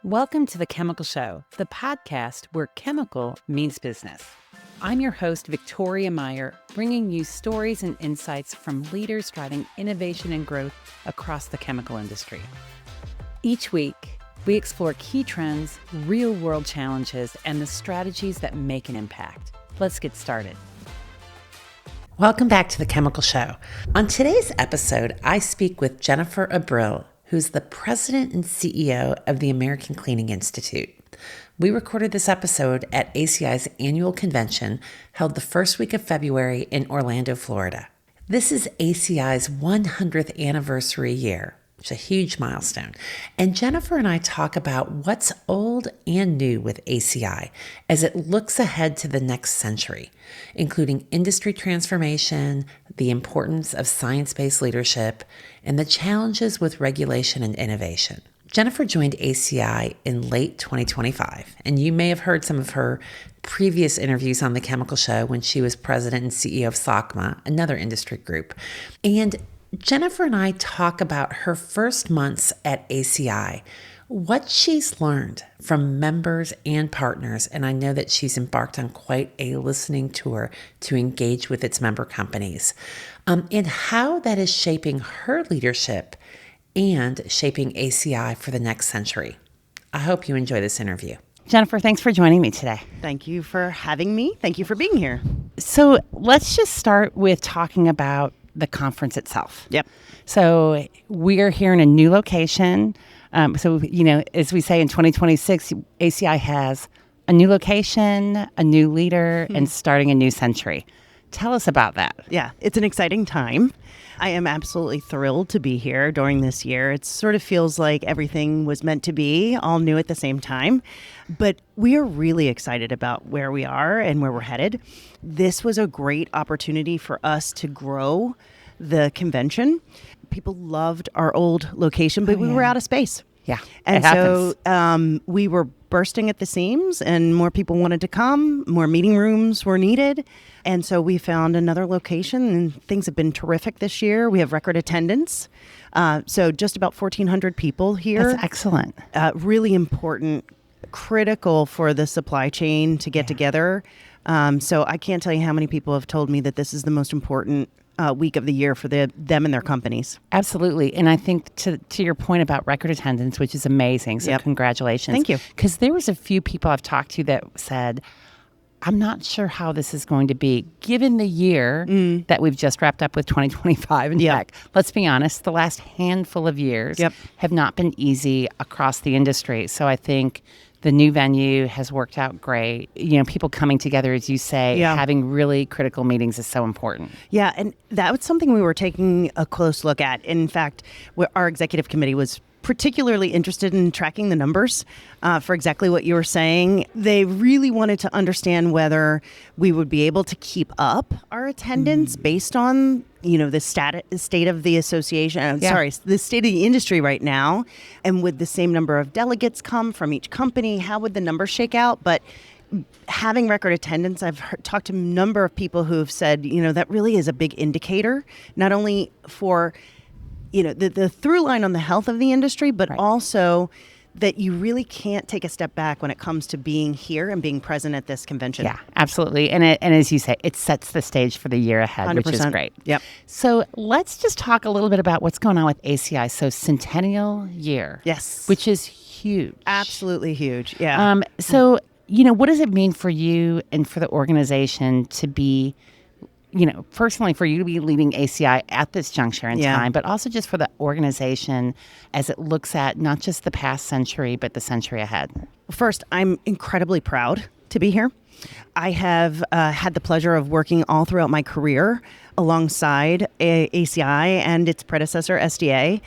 Welcome to The Chemical Show, the podcast where chemical means business. I'm your host, Victoria Meyer, bringing you stories and insights from leaders driving innovation and growth across the chemical industry. Each week, we explore key trends, real-world challenges, and the strategies that make an impact. Let's get started. Welcome back to The Chemical Show. On today's episode, I speak with Jennifer Abril, who's the president and CEO of the American Cleaning Institute. We recorded this episode at ACI's annual convention held the first week of February in Orlando, Florida. This is ACI's 100th anniversary year. It's a huge milestone. And Jennifer and I talk about what's old and new with ACI as it looks ahead to the next century, including industry transformation, the importance of science-based leadership, and the challenges with regulation and innovation. Jennifer joined ACI in late 2025, and you may have heard some of her previous interviews on The Chemical Show when she was president and CEO of SOCMA, another industry group. And Jennifer and I talk about her first months at ACI, what she's learned from members and partners, and I know that she's embarked on quite a listening tour to engage with its member companies, and how that is shaping her leadership and shaping ACI for the next century. I hope you enjoy this interview. Jennifer, thanks for joining me today. Thank you for having me. Thank you for being here. So let's just start with talking about the conference itself. Yep. So we're here in a new location. As we say in 2026, ACI has a new location, a new leader, and starting a new century. Tell us about that. Yeah, it's an exciting time. I am absolutely thrilled to be here during this year. It sort of feels like everything was meant to be, all new at the same time. But we are really excited about where we are and where we're headed. This was a great opportunity for us to grow the convention. People loved our old location, but we were out of space. Yeah, and so we were bursting at the seams, and more people wanted to come. More meeting rooms were needed. And so we found another location, and things have been terrific this year. We have record attendance. So just about 1,400 people here. That's excellent. Really important, critical for the supply chain to get together. So I can't tell you how many people have told me that this is the most important week of the year for them and their companies. Absolutely. And I think to your point about record attendance, which is amazing. So congratulations. Thank you. Because there was a few people I've talked to that said, I'm not sure how this is going to be, given the year that we've just wrapped up with 2025. In fact, let's be honest, the last handful of years have not been easy across the industry. So I think the new venue has worked out great. You know, people coming together, as you say, having really critical meetings is so important. Yeah, and that was something we were taking a close look at. In fact, our executive committee was particularly interested in tracking the numbers for exactly what you were saying. They really wanted to understand whether we would be able to keep up our attendance based on, the state of the association, the state of the industry right now. And would the same number of delegates come from each company? How would the numbers shake out? But having record attendance, I've talked to a number of people who have said, that really is a big indicator, not only for the through line on the health of the industry, but also that you really can't take a step back when it comes to being here and being present at this convention. Yeah, absolutely. And as you say, it sets the stage for the year ahead, 100%. Which is great. Yep. So let's just talk a little bit about what's going on with ACI. So centennial year. Yes. Which is huge. Absolutely huge. Yeah. So, what does it mean for you and for the organization to be, personally for you to be leading ACI at this juncture in time, but also just for the organization as it looks at not just the past century, but the century ahead? First, I'm incredibly proud to be here. I have had the pleasure of working all throughout my career alongside ACI and its predecessor, SDA.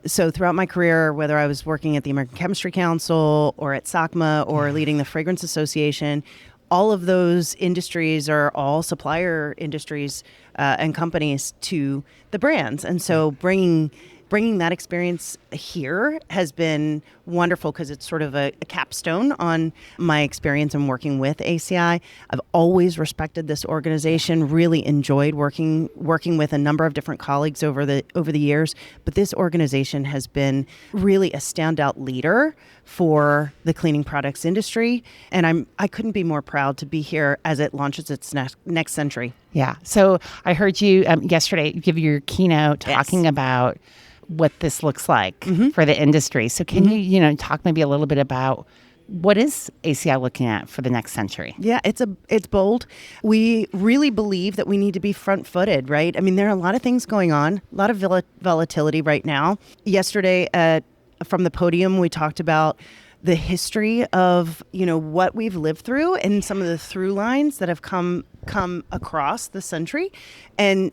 So throughout my career, whether I was working at the American Chemistry Council or at SOCMA or leading the Fragrance Association, all of those industries are all supplier industries and companies to the brands. And so bringing bringing that experience here has been wonderful because it's sort of a capstone on my experience in working with ACI. I've always respected this organization, really enjoyed working with a number of different colleagues over the years, but this organization has been really a standout leader for the cleaning products industry, and I couldn't be more proud to be here as it launches its next century. Yeah. So I heard you yesterday give your keynote talking about what this looks like for the industry. So can you talk maybe a little bit about what is ACI looking at for the next century? Yeah, it's bold. We really believe that we need to be front-footed, right? I mean, there are a lot of things going on, a lot of volatility right now. Yesterday from the podium, we talked about the history of, what we've lived through and some of the through lines that have come across the century. And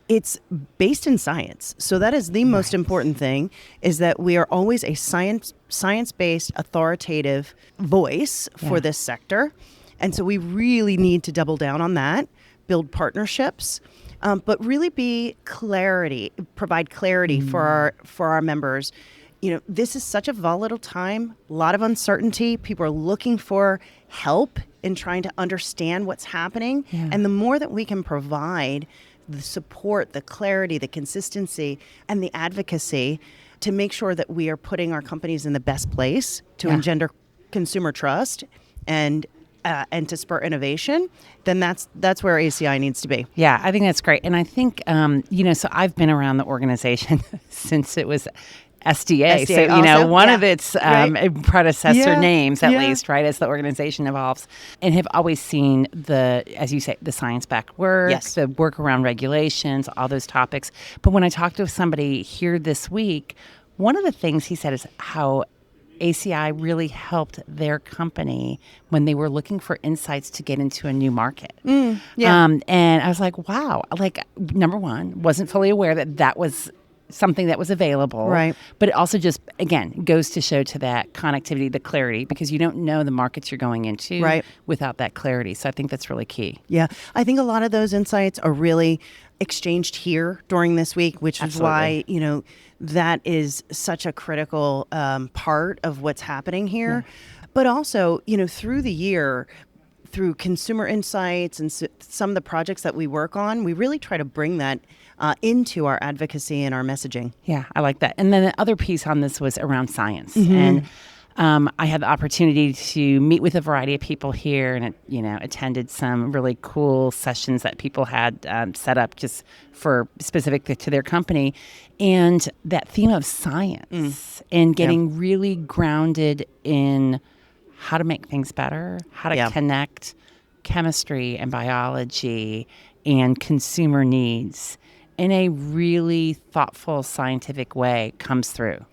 it's based in science. So that is the most important thing, is that we are always a science-based, authoritative voice for this sector. And so we really need to double down on that, build partnerships, but really provide clarity for our members. This is such a volatile time, a lot of uncertainty. People are looking for help in trying to understand what's happening. Yeah. And the more that we can provide the support, the clarity, the consistency, and the advocacy to make sure that we are putting our companies in the best place to engender consumer trust and to spur innovation, then that's where ACI needs to be. Yeah, I think that's great. And I think, so I've been around the organization since it was SDA. So, also, one of its predecessor names, at least, right, as the organization evolves, and have always seen as you say, the science-backed work, the work around regulations, all those topics. But when I talked to somebody here this week, one of the things he said is how ACI really helped their company when they were looking for insights to get into a new market. And I was like, wow, number one, wasn't fully aware that was something that was available. Right. But it also just, again, goes to show to that connectivity, the clarity, because you don't know the markets you're going into without that clarity. So I think that's really key. Yeah. I think a lot of those insights are really exchanged here during this week, which is why, that is such a critical part of what's happening here. Yeah. But also, through the year, through consumer insights and some of the projects that we work on, we really try to bring that into our advocacy and our messaging. Yeah, I like that. And then the other piece on this was around science. And I had the opportunity to meet with a variety of people here and, attended some really cool sessions that people had set up just for specific to their company. And that theme of science and getting really grounded in how to make things better, how to connect chemistry and biology and consumer needs in a really thoughtful, scientific way comes through.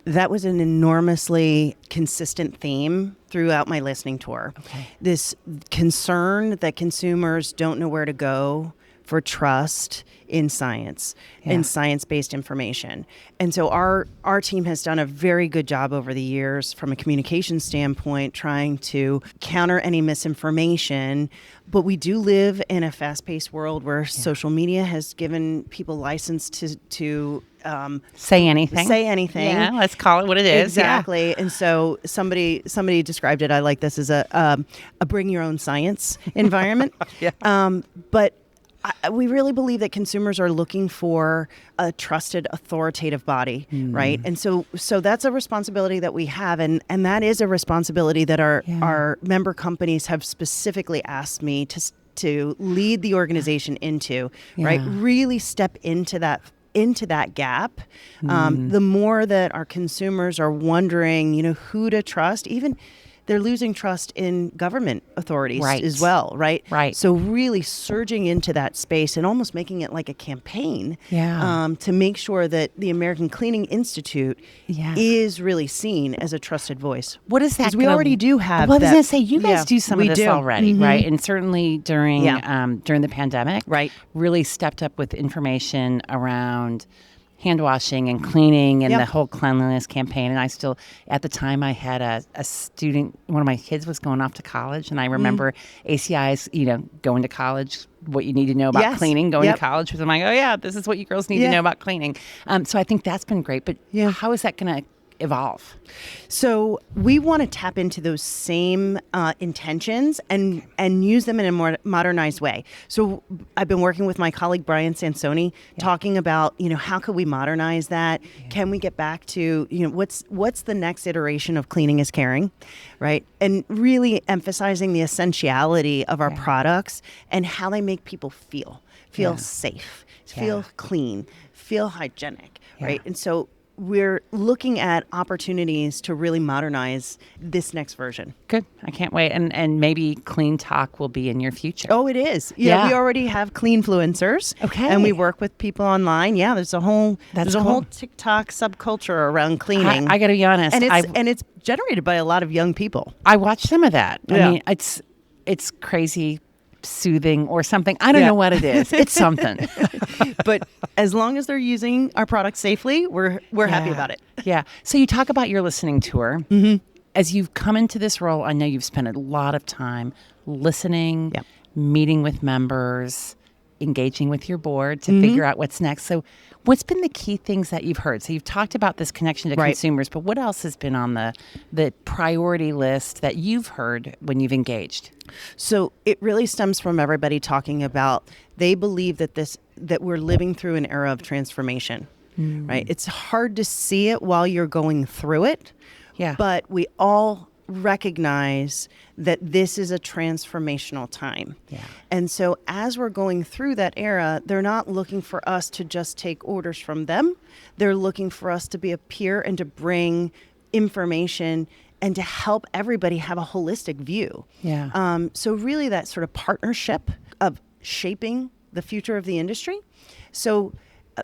That was an enormously consistent theme throughout my listening tour. Okay. This concern that consumers don't know where to go for trust in science, in science-based information. And so our team has done a very good job over the years from a communication standpoint, trying to counter any misinformation. But we do live in a fast-paced world where social media has given people license to say anything. Yeah, let's call it what it is. Exactly. Yeah. And so somebody described it, I like this, as a bring your own science environment. But we really believe that consumers are looking for a trusted, authoritative body, right? And so that's a responsibility that we have, and that is a responsibility that our member companies have specifically asked me to lead the organization into, right? Really step into that gap. The more that our consumers are wondering, who to trust, even they're losing trust in government authorities as well, right? Right. So really surging into that space and almost making it like a campaign to make sure that the American Cleaning Institute is really seen as a trusted voice. What is that? Because we already do have I was that. going to say, you guys do some of this already, right? And certainly during the pandemic, really stepped up with information around hand washing and cleaning and Yep. the whole cleanliness campaign. And I still, at the time, I had a student, one of my kids was going off to college, and I remember ACI's, going to college, what you need to know about Yes. cleaning, going Yep. to college. Because I'm like, oh yeah, this is what you girls need Yeah. to know about cleaning. So I think that's been great. But how is that going to evolve? So we want to tap into those same intentions and use them in a more modernized way. So I've been working with my colleague Brian Sansoni, talking about how could we modernize that? Can we get back to what's the next iteration of cleaning is caring, right? And really emphasizing the essentiality of our products and how they make people feel safe, feel clean, feel hygienic, right? And so we're looking at opportunities to really modernize this next version. Good. I can't wait. And maybe Clean Talk will be in your future. Oh, it is. Yeah. We already have cleanfluencers. Okay. And we work with people online. Yeah, there's a whole whole TikTok subculture around cleaning. I got to be honest. And it's generated by a lot of young people. I watched some of that. Yeah. I mean, it's crazy soothing or something. I don't know what it is. It's something. But as long as they're using our products safely, we're happy about it. Yeah. So you talk about your listening tour. Mm-hmm. As you've come into this role, I know you've spent a lot of time listening, meeting with members, engaging with your board to figure out what's next. So what's been the key things that you've heard? So you've talked about this connection to consumers, but what else has been on the priority list that you've heard when you've engaged? So it really stems from everybody talking about they believe that we're living through an era of transformation, right? It's hard to see it while you're going through it, but we all recognize that this is a transformational time. And so as we're going through that era, they're not looking for us to just take orders from them. They're looking for us to be a peer and to bring information and to help everybody have a holistic view. So really that sort of partnership of shaping the future of the industry. So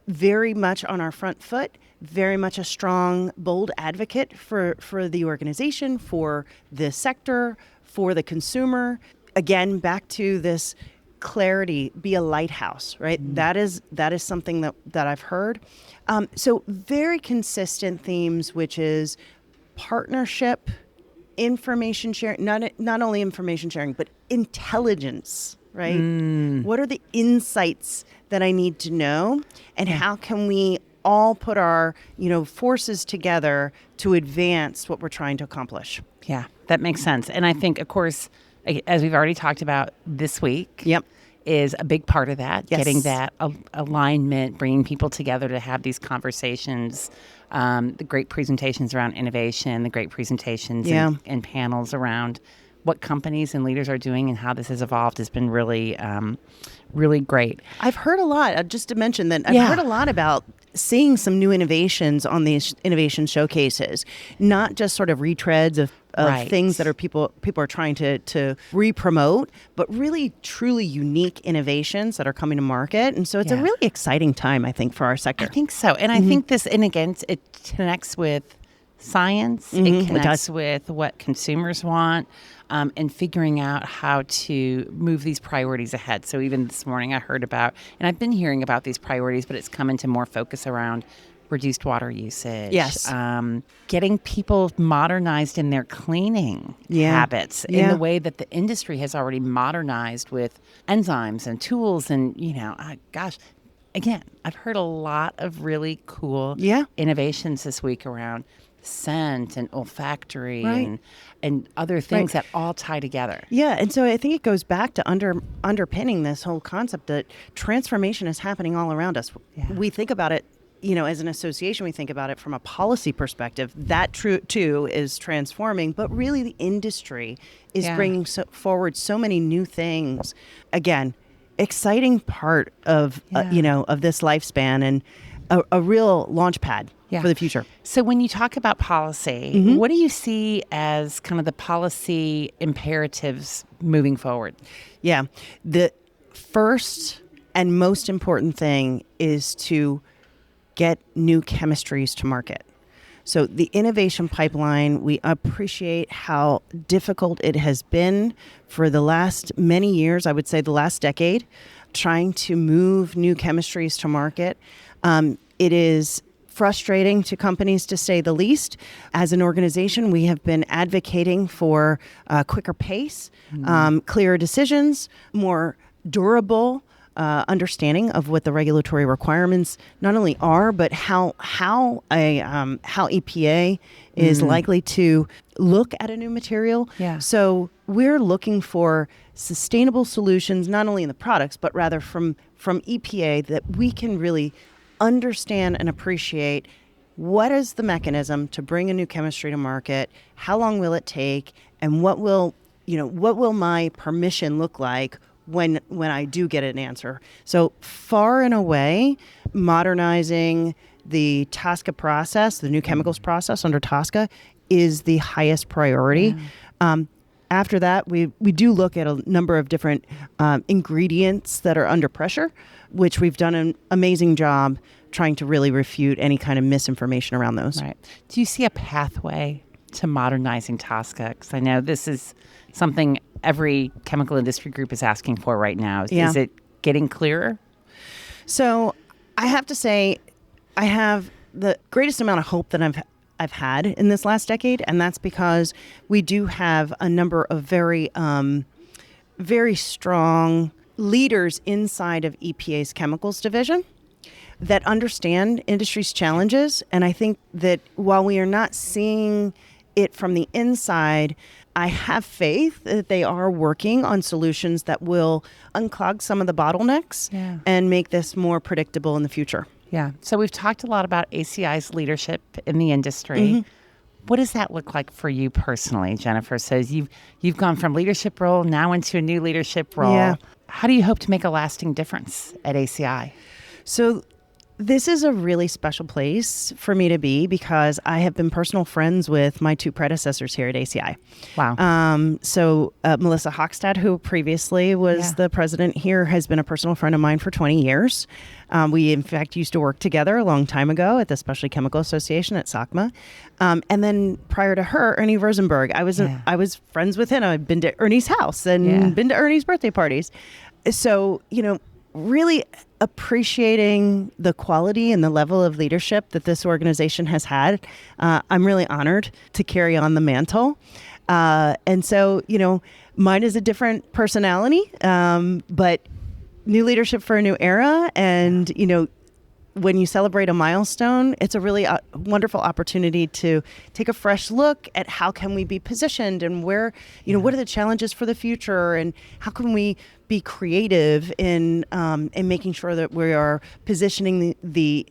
very much on our front foot, very much a strong, bold advocate for the organization, for the sector, for the consumer. Again, back to this clarity, be a lighthouse, right? That is something that I've heard. So very consistent themes, which is partnership, information sharing, not only information sharing, but intelligence, right? What are the insights that I need to know, and how can we all put our forces together to advance what we're trying to accomplish? Yeah, that makes sense. And I think, of course, as we've already talked about this week, is a big part of that, getting that alignment, bringing people together to have these conversations, the great presentations around innovation, the great presentations and panels around what companies and leaders are doing and how this has evolved has been really, really great. I've heard a lot, just to mention that I've heard a lot about seeing some new innovations on these innovation showcases, not just sort of retreads of things that people are trying to re-promote, but really truly unique innovations that are coming to market. And so it's a really exciting time, I think, for our sector. I think so. And I think this, and again, it connects with science, it connects with what consumers want, and figuring out how to move these priorities ahead. So even this morning I heard about, and I've been hearing about these priorities, but it's come into more focus around reduced water usage. Getting people modernized in their cleaning habits in the way that the industry has already modernized with enzymes and tools. And, again, I've heard a lot of really cool innovations this week around scent and olfactory and other things that all tie together. And so I think it goes back to underpinning this whole concept that transformation is happening all around us. We think about it, as an association, we think about it from a policy perspective. That too is transforming, but really the industry is bringing forward so many new things. Again, exciting part of of this lifespan, and a real launch pad for the future. So when you talk about policy, what do you see as kind of the policy imperatives moving forward? The first and most important thing is to get new chemistries to market. So the innovation pipeline, we appreciate how difficult it has been for the last many years, I would say the last decade, trying to move new chemistries to market. It is frustrating to companies, to say the least. As an organization, we have been advocating for a quicker pace, clearer decisions, more durable understanding of what the regulatory requirements not only are, but how EPA is likely to look at a new material. Yeah. So we're looking for sustainable solutions, not only in the products, but rather from EPA, that we can really understand and appreciate what is the mechanism to bring a new chemistry to market, how long will it take, and what will my permission look like when I do get an answer. So far and away, modernizing the TSCA process, the new chemicals process under TSCA, is the highest priority. Yeah. After that, we do look at a number of different ingredients that are under pressure, which we've done an amazing job trying to really refute any kind of misinformation around those. Right. Do you see a pathway to modernizing TSCA? Because I know this is something every chemical industry group is asking for right now. Yeah. Is it getting clearer? So I have to say, I have the greatest amount of hope that I've had in this last decade, and that's because we do have a number of very strong leaders inside of EPA's chemicals division that understand industry's challenges. And I think that while we are not seeing it from the inside, I have faith that they are working on solutions that will unclog some of the bottlenecks and make this more predictable in the future. Yeah. So we've talked a lot about ACI's leadership in the industry. What does that look like for you personally, Jennifer? So you've gone from leadership role now into a new leadership role. Yeah. How do you hope to make a lasting difference at ACI? So this is a really special place for me to be because I have been personal friends with my two predecessors here at ACI. Wow. So Melissa Hochstad, who previously was the president here, has been a personal friend of mine for 20 years. We, in fact, used to work together a long time ago at the Specialty Chemical Association at SACMA. And then prior to her, Ernie Rosenberg. I was friends with him. I've been to Ernie's house and been to Ernie's birthday parties. So, really appreciating the quality and the level of leadership that this organization has had. I'm really honored to carry on the mantle. And so, mine is a different personality, but new leadership for a new era. And, when you celebrate a milestone, it's a really wonderful opportunity to take a fresh look at how can we be positioned and where, what are the challenges for the future and how can we be creative in making sure that we are positioning the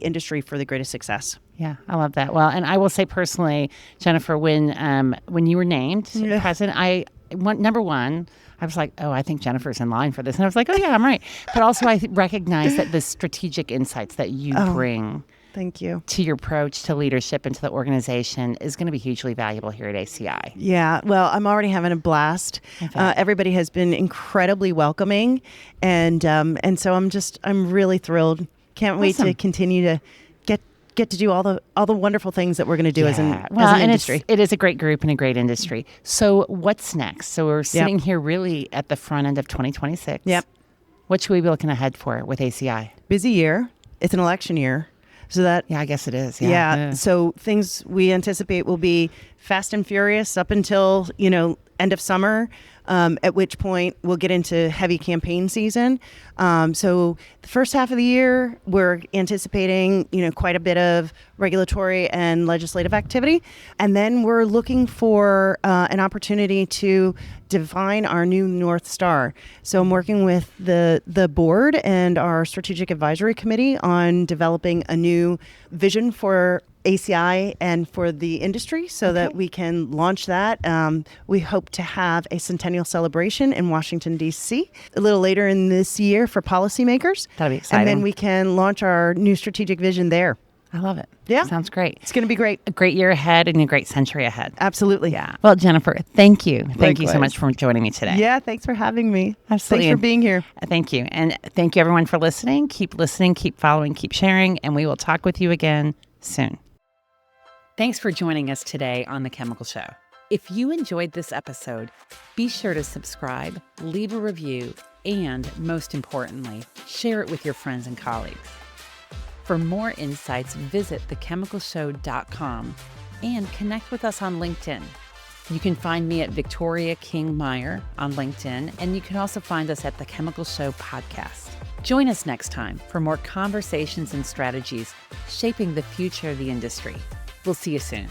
industry for the greatest success. Yeah, I love that. Well, and I will say personally, Jennifer, when you were named president, number one, I was like, oh, I think Jennifer's in line for this. And I was like, oh, yeah, I'm right. But also I recognize that the strategic insights that you bring thank you. To your approach to leadership and to the organization is going to be hugely valuable here at ACI. Yeah, well, I'm already having a blast. Everybody has been incredibly welcoming. And so I'm really thrilled. Can't wait to continue to get to do all the wonderful things that we're going to do as an industry. It is a great group and a great industry. So what's next? So we're sitting here really at the front end of 2026. Yep. What should we be looking ahead for with ACI? Busy year. It's an election year. So that I guess it is. Yeah. So things we anticipate will be fast and furious up until, end of summer. At which point we'll get into heavy campaign season. So the first half of the year, we're anticipating, quite a bit of regulatory and legislative activity. And then we're looking for an opportunity to define our new North Star. So I'm working with the board and our strategic advisory committee on developing a new vision for ACI and for the industry so that we can launch that. We hope to have a centennial celebration in Washington, D.C. a little later in this year for policymakers. That'll be exciting. And then we can launch our new strategic vision there. I love it. Yeah. Sounds great. It's going to be great. A great year ahead and a great century ahead. Absolutely. Yeah. Well, Jennifer, thank you. Thank you so Likewise. much for joining me today. Yeah, thanks for having me. Absolutely. Thanks for being here. Thank you. And thank you, everyone, for listening. Keep listening, keep following, keep sharing, and we will talk with you again soon. Thanks for joining us today on The Chemical Show. If you enjoyed this episode, be sure to subscribe, leave a review, and most importantly, share it with your friends and colleagues. For more insights, visit thechemicalshow.com and connect with us on LinkedIn. You can find me at Victoria King Meyer on LinkedIn, and you can also find us at The Chemical Show Podcast. Join us next time for more conversations and strategies shaping the future of the industry. We'll see you soon.